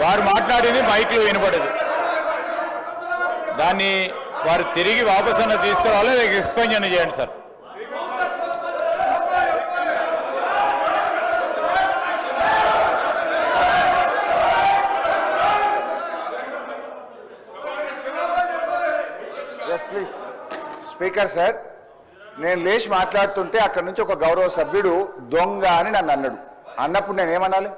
వారు మాట్లాడింది మైక్లో వినపడదు. దాన్ని వారు తిరిగి వాపసు తీసుకురావాలి, ఎక్స్ప్లెయిన్ చేయండి సార్. ప్లీజ్ స్పీకర్ సార్, నేను లేచి మాట్లాడుతుంటే అక్కడ నుంచి ఒక గౌరవ సభ్యుడు దొంగ అని నన్ను అన్నాడు. అన్నప్పుడు నేనేమనాలి?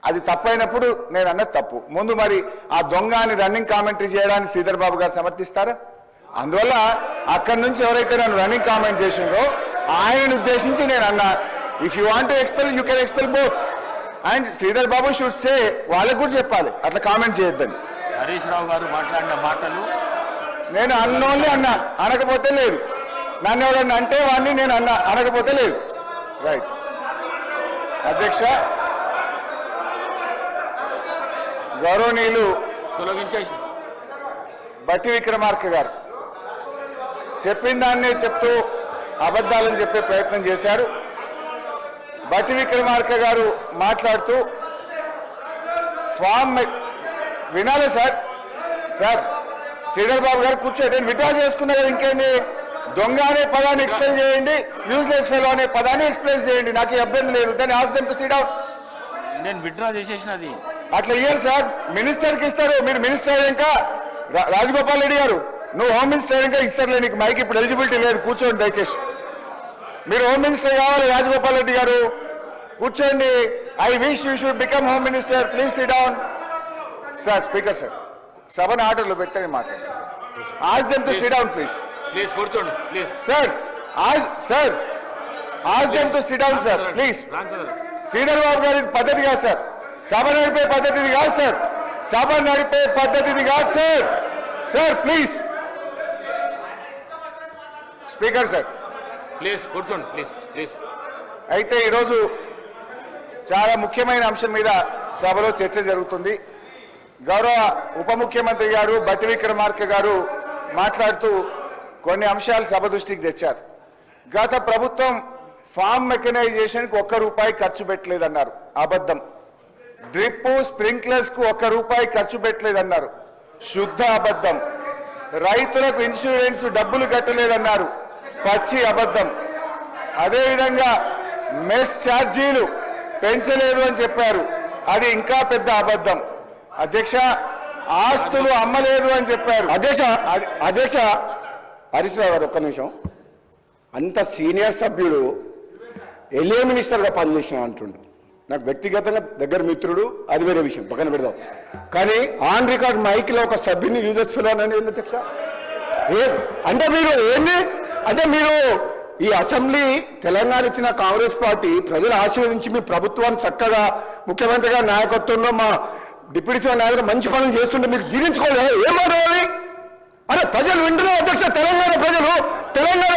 అది తప్పైనప్పుడు నేను అన్నది తప్పు. ముందు మరి ఆ దొంగ అని రన్నింగ్ కామెంటరీ చేయడానికి శ్రీధర్ బాబు గారు సమర్థిస్తారా? అందువల్ల అక్కడి నుంచి ఎవరైతే నన్ను రన్నింగ్ కామెంట్ చేసిందో ఆయనను ఉద్దేశించి నేను అన్నా, if you want to expel you can expel both. And Sridhar Babu should say, వాళ్ళకు కూడా చెప్పాలి అట్లా కామెంట్ చేయొద్దని. హరీష్ రావు గారు మాట్లాడిన మాటలు నేను అన్నోన్లీ అన్నా, అనకపోతే లేదు. నన్ను ఎవరన్నా అంటే వాడిని నేను అన్నా, అనకపోతే లేదు. రైట్ అధ్యక్ష, గౌరవనీయులు తొలగించేసి బట్టి విక్రమార్క గారు చెప్పిన దాన్నే చెప్తూ అబద్ధాలను చెప్పే ప్రయత్నం చేశారు. బట్టి విక్రమార్క గారు మాట్లాడుతూ ఫామ్ వినాలి సార్. సార్ శ్రీధర్ బాబు గారు కూర్చో, నేను విడ్రా చేసుకున్నా కదా, ఇంకేంటి? దొంగ అనే పదాన్ని ఎక్స్ప్లెయిన్ చేయండి, యూజ్లెస్ ఫెలో అనే పదాన్ని ఎక్స్ప్లెయిన్ చేయండి, నాకు అభ్యంతరం లేదు. దాన్ని ఆస్ దెమ్ టు సిట్ డౌన్. నేను విడ్రా చేసేసినది అట్లా ఇయ్యారు సార్, మినిస్టర్కి ఇస్తారు. మీరు మినిస్టర్ ఇంకా రాజగోపాల్ రెడ్డి గారు, నువ్వు హోమ్ మినిస్టర్ ఇంకా ఇస్తారులే, నీకు మైక్ ఇప్పుడు ఎలిజిబిలిటీ లేదు, కూర్చోండి దయచేసి. మీరు హోమ్ మినిస్టర్ కావాలి రాజగోపాల్ రెడ్డి గారు, కూర్చోండి. I wish you should become home minister, please sit down. Sir speaker sir, సభను ఆర్డర్లో పెట్టని మాట్లాడండి sir. Ask them to sit down please. Please కూర్చోండి please. Sir ask them to sit down sir please. Sridhar Babu గారి పద్ధతి కాదు సార్, సభ నడిపే పద్ధతిది కాదు సార్, సభ నడిపే పద్ధతిది కాదు sir. Sir please. Speaker sir please కూర్చోండి ప్లీజ్ ప్లీజ్. అయితే ఈరోజు చాలా ముఖ్యమైన అంశం మీద సభలో చర్చ జరుగుతుంది. గౌరవ ఉప ముఖ్యమంత్రి గారు బట్టి విక్రమార్క గారు మాట్లాడుతూ కొన్ని అంశాలు సభ దృష్టికి తెచ్చారు. గత ప్రభుత్వం ఫామ్ మెకనైజేషన్కి ₹1 ఖర్చు పెట్టలేదన్నారు, అబద్ధం. డ్రిప్ స్ప్రింక్లర్స్ కు ₹1 ఖర్చు పెట్టలేదన్నారు, శుద్ధ అబద్ధం. రైతులకు ఇన్సూరెన్స్ డబ్బులు కట్టలేదన్నారు, పచ్చి అబద్ధం. అదేవిధంగా మెస్ ఛార్జీలు పెంచలేదు అని చెప్పారు, అది ఇంకా పెద్ద అబద్ధం. అధ్యక్ష, ఆస్తులు అమ్మలేదు అని చెప్పారు. అధ్యక్ష హరీష్ రావు గారు ఒక్క నిమిషం. అంత సీనియర్ సభ్యుడు ఎల్ఏ మినిస్టర్గా పనిచేసిన అంటుండు. నాకు వ్యక్తిగతంగా దగ్గర మిత్రుడు, అది వేరే విషయం, పక్కన పెడదాం. కానీ ఆన్ రికార్డ్ మైక్లో ఒక సభ్యుని యూజెస్ ఫెలో అనేది ఏంది అధ్యక్ష? అంటే మీరు ఏంది అంటే మీరు ఈ అసెంబ్లీ తెలంగాణ ఇచ్చిన కాంగ్రెస్ పార్టీ ప్రజలు ఆశీర్వదించి మీ ప్రభుత్వాన్ని చక్కగా ముఖ్యమంత్రి గారి నాయకత్వంలో మా డిప్యూటీ సీఎం నాయకులు మంచి పనులు చేస్తుంటే మీరు జీర్ణించుకోలేదు. ఏం మాట్లాడాలి? అరే ప్రజలు వింటున్నారు అధ్యక్ష, తెలంగాణ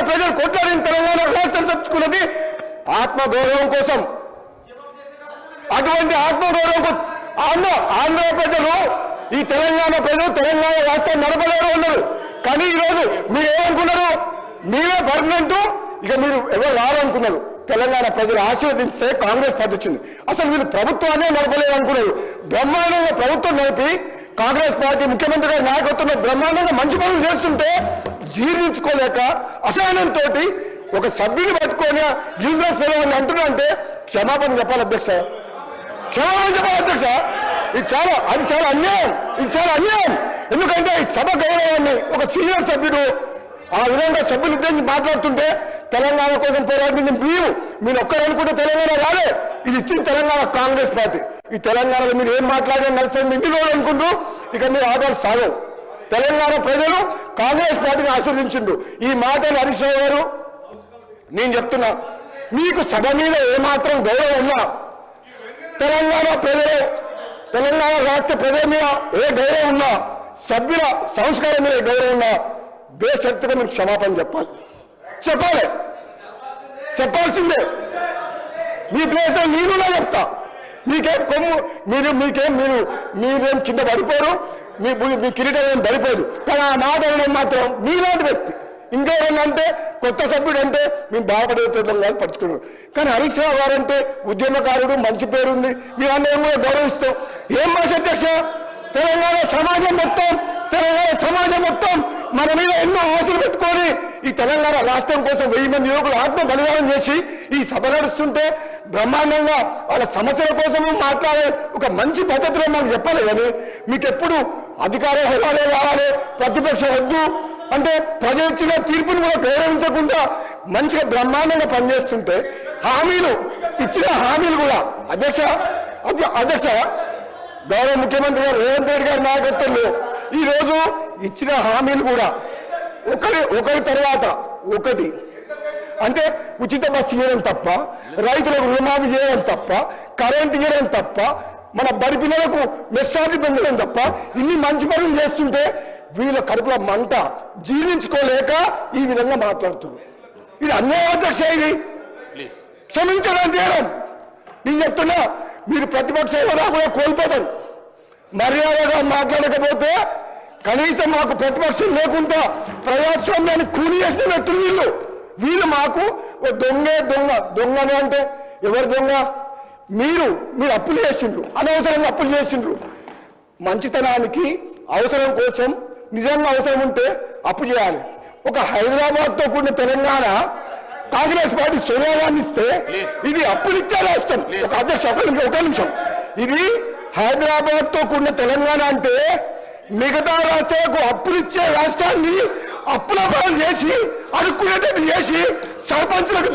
ప్రజలు కొట్లాడిన తెలంగాణ రాష్ట్రం తెచ్చుకున్నది ఆత్మగౌరవం కోసం. అటువంటి ఆత్మగౌరవం కోసం ఆంధ్ర ప్రజలు, ఈ తెలంగాణ ప్రజలు తెలంగాణ రాష్ట్రం నడపలేరు ఉన్నారు. కానీ ఈరోజు మీరు ఏమనుకున్నారు? మీరే పర్మనెంట్, ఇక మీరు ఎవరు రారు అనుకున్నారు. తెలంగాణ ప్రజలు ఆశీర్వదిస్తే కాంగ్రెస్ పార్టీ వచ్చింది. అసలు వీళ్ళు ప్రభుత్వాన్ని నడపలేదు అనుకున్నారు. బ్రహ్మాండంగా ప్రభుత్వం నడిపి కాంగ్రెస్ పార్టీ ముఖ్యమంత్రి గారి నాయకత్వంలో బ్రహ్మాండంగా మంచి పనులు చేస్తుంటే జీర్ణించుకోలేక అసహనంతో ఒక సభ్యుని పట్టుకొని యూజ్లెస్ ఫెలో అని అంటున్నారంటే క్షమాపణ చెప్పాలి అధ్యక్ష, క్షమాపణ చెప్పాలి అధ్యక్ష. ఇది చాలా అన్యాయం. ఎందుకంటే ఈ సభ గౌరవాన్ని ఒక సీనియర్ సభ్యుడు ఆ విధంగా సభ్యులు ఉద్దేశించి మాట్లాడుతుంటే తెలంగాణ కోసం పోరాడింది మీరు ఒక్కరు అనుకుంటే తెలంగాణ రాలే, ఇది ఇచ్చిన తెలంగాణ కాంగ్రెస్ పార్టీ. ఈ తెలంగాణలో మీరు ఏం మాట్లాడినా నడుస్తుంది ఇన్ని రోజులు అనుకుంటూ ఇక మీరు ఆటలు సాగవు. తెలంగాణ ప్రజలు కాంగ్రెస్ పార్టీని ఆశీర్వదించిండు. ఈ మాటలు హరీష్ రావు గారు నేను చెప్తున్నా, మీకు సభ మీద ఏమాత్రం గౌరవం ఉన్నా, తెలంగాణ రాష్ట్ర ప్రజల మీద ఏ గౌరవం ఉన్నా, సభ్యుల సంస్కారం మీద గౌరవం ఉన్నా బేషరతుగా మీరు క్షమాపణ చెప్పాల్సిందే. మీ ప్లేస్లో నేనున్నా చెప్తా. మీకేం కొమ్ము మీరేం కింద పడిపోరు, మీ కిరీటం ఏం పడిపోదు. కానీ ఆ మాట మాత్రం మీలాంటి వ్యక్తి ఇంకెవరన్నా అంటే కొత్త సభ్యుడు అంటే మేము బాధపడేటోళ్ళం కాదు పట్టుకున్నాం. కానీ హరీష్ రావు గారు అంటే ఉద్యమకారుడు, మంచి పేరుంది, మీరు అందరం కూడా గౌరవిస్తాం. ఏం భాష అధ్యక్ష, తెలంగాణ సమాజం మొత్తం మన మీద ఎన్నో ఆశలు పెట్టుకొని ఈ తెలంగాణ రాష్ట్రం కోసం 1000 మంది యువకులు ఆత్మ బలిదానం చేసి ఈ సభ నడుస్తుంటే బ్రహ్మాండంగా వాళ్ళ సమస్యల కోసం మాట్లాడే ఒక మంచి పద్ధతిలో మాకు చెప్పాలి. కానీ మీకు ఎప్పుడు అధికార హోదాలే కావాలి, ప్రతిపక్షం వద్దు అంటే ప్రజలు ఇచ్చిన తీర్పును కూడా గౌరవించకుండా మంచిగా బ్రహ్మాండంగా పనిచేస్తుంటే ఇచ్చిన హామీలు కూడా అధ్యక్ష గౌరవ ముఖ్యమంత్రి గారు రేవంత్ రెడ్డి గారి నాయకత్వంలో ఈరోజు ఇచ్చిన హామీలు కూడా ఒకరి తర్వాత ఒకటి అంటే ఉచిత బస్సు ఇవ్వడం తప్ప, రైతులకు రుణమాఫీ చేయడం తప్ప, కరెంట్ ఇవ్వడం తప్ప, మన బడి పిల్లలకు మెస్సార్జీ పెంచడం తప్ప ఇన్ని మంచి పనులు చేస్తుంటే వీళ్ళ కడుపులో మంట జీర్ణించుకోలేక ఈ విధంగా మాట్లాడుతున్నారు. ఇది అన్యాయ అధ్యక్ష, ఇది క్షమించడం చేయడం. నేను చెప్తున్నా, మీరు ప్రతిపక్ష హోదా కూడా కోల్పోతారు. మర్యాదగా మాట్లాడకపోతే కనీసం మాకు ప్రతిపక్షం లేకుండా ప్రజాస్వామ్యాన్ని కూలి చేసిన వ్యక్తులు వీళ్ళు మాకు దొంగను అంటే ఎవరు దొంగ? మీరు అప్పులు చేసిండ్రు, అనవసరంగా అప్పులు చేసిండ్రు. మంచితనానికి అవసరం కోసం నిజంగా అవసరం ఉంటే అప్పు చేయాలి. ఒక హైదరాబాద్తో కూడిన తెలంగాణ కాంగ్రెస్ పార్టీ సోనియా గాంధీ ఇస్తే ఇది అప్పులు ఇచ్చే రాష్ట్రం. ఒక అధ్యక్ష ఒక నిమిషం, ఇది హైదరాబాద్తో కూడిన తెలంగాణ అంటే మిగతా రాష్ట్రాలకు అప్పులు ఇచ్చే రాష్ట్రాన్ని అప్పుల పాలు చేసి అడుక్కునేటట్టు చేసి సర్పంచులకు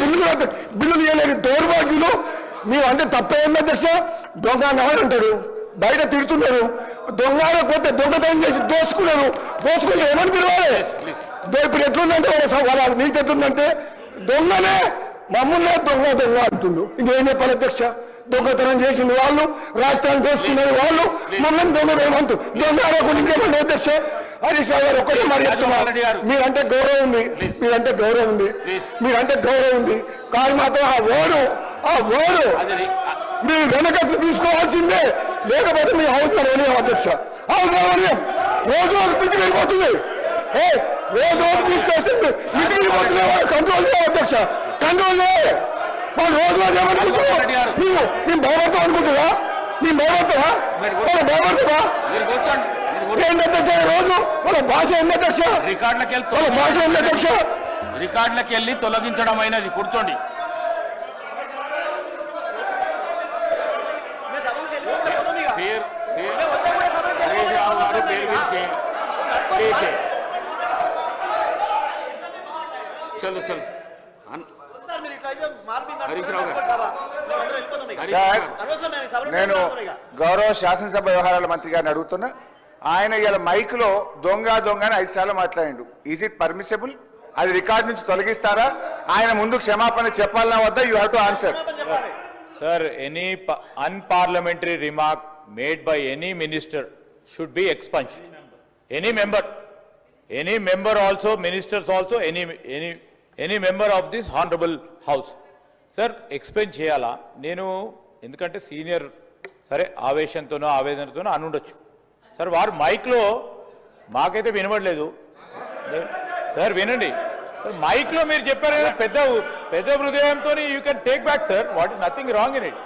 బిల్లులు ఇవ్వలేని దౌర్భాగ్యులు. మీరు అంటే తప్పేం అధ్యక్ష? దొంగ అంటాడు, బయట తిడుతున్నారు, దొంగపోతే దొంగతనం చేసి దోసుకుంటే ఏమని పిలవాలి? ఇప్పుడు ఎట్లుందంటే వాళ్ళ నీకు ఎట్లుందంటే దొంగనే మమ్మల్నే దొంగ అంటుండు. ఇంకేం చెప్పాలి అధ్యక్ష? దొంగతనం చేసింది వాళ్ళు, రాష్ట్రాన్ని దోసుకున్నది వాళ్ళు, మమ్మల్ని దొంగ ఇంకేమన్నా అధ్యక్ష? హరీష్ రావు గారు ఒక్కటే మరి చెప్తున్నారు, మీరంటే గౌరవం ఉంది, కానీ మాత్రం ఆ ఓడు మీరు వెనకట్లు తీసుకోవాల్సిందే, లేకపోతే మీ అవసరం అధ్యక్ష. అవసరం రోజు మితికి వెళ్ళిపోతుంది, రోజు మీకు చేస్తుంది, మితికి వెళ్ళిపోతుంది. కంట్రోల్ చేయాలి అధ్యక్ష, కంట్రోల్ చేయాలి. వాళ్ళు రోజు ఏమనుకుంటున్నావు? మేము భయపడతాం అనుకుంటున్నా? మేము భయపడతావా? వాళ్ళు భయపడతావా? ఏంటి అధ్యక్ష? రోజు వాళ్ళ భాష ఏంటి అధ్యక్ష? వాళ్ళ భాష ఏంటి అధ్యక్ష? రికార్డులకు వెళ్ళి తొలగించడం అయినది. కూర్చోండి. నేను గౌరవ శాసనసభ వ్యవహారాల మంత్రి గారిని అడుగుతున్నా, ఆయన ఇలా మైక్ లో దొంగ అని 5 సార్లు మాట్లాడిండు. Is it permissible? అది రికార్డ్ నుంచి తొలగిస్తారా? ఆయన ముందు క్షమాపణ చెప్పాలన్నా వద్దా? You have to answer. Sir, any unparliamentary remark made by any minister should be expunged. Any member also, ministers also, any member of this honorable house. Sir, expunge cheyala. Nenu endukante senior sare ఆవేశంతోనో ఆవేదనతోనో అనుండొచ్చు. Sir వారు మైక్లో మాకైతే వినబడలేదు. Sir వినండి, మైక్లో మీరు చెప్పారు కదా, పెద్ద హృదయంతో you can take back sir. What is nothing wrong in it.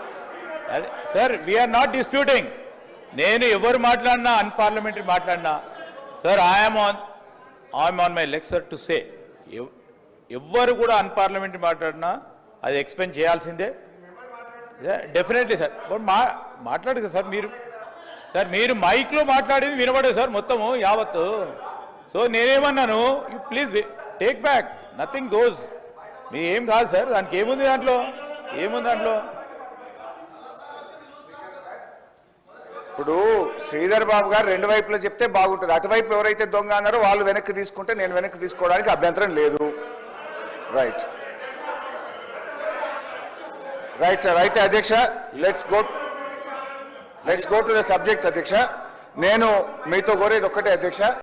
Sir we're not disputing. నేను ఎవరు మాట్లాడినా అన్పార్లమెంటరీ మాట్లాడినా sir I'm on my leg sir to say, ఎవ్వరు కూడా అన్పార్లమెంటరీ మాట్లాడినా అది ఎక్స్ప్లెయిన్ చేయాల్సిందే డెఫినెట్లీ సార్. బట్ మాట్లాడు కదా సార్, మీరు మైక్లో మాట్లాడేది వినబడదు సార్ మొత్తము యావత్తు. సో నేనేమన్నాను, you please take back, nothing goes. మీ ఏం కాదు సార్, దానికి ఏముంది దాంట్లో? ఇప్పుడు శ్రీధర్ బాబు గారు 2 వైపులో చెప్తే బాగుంటుంది. అటువైపు ఎవరైతే దొంగ అన్నారో వాళ్ళు వెనక్కి తీసుకుంటే నేను వెనక్కి తీసుకోవడానికి అభ్యంతరం లేదు. Right sir. అయితే అధ్యక్ష, let's go to the subject. అధ్యక్ష, నేను మీతో కోరేది ఒక్కటే అధ్యక్ష.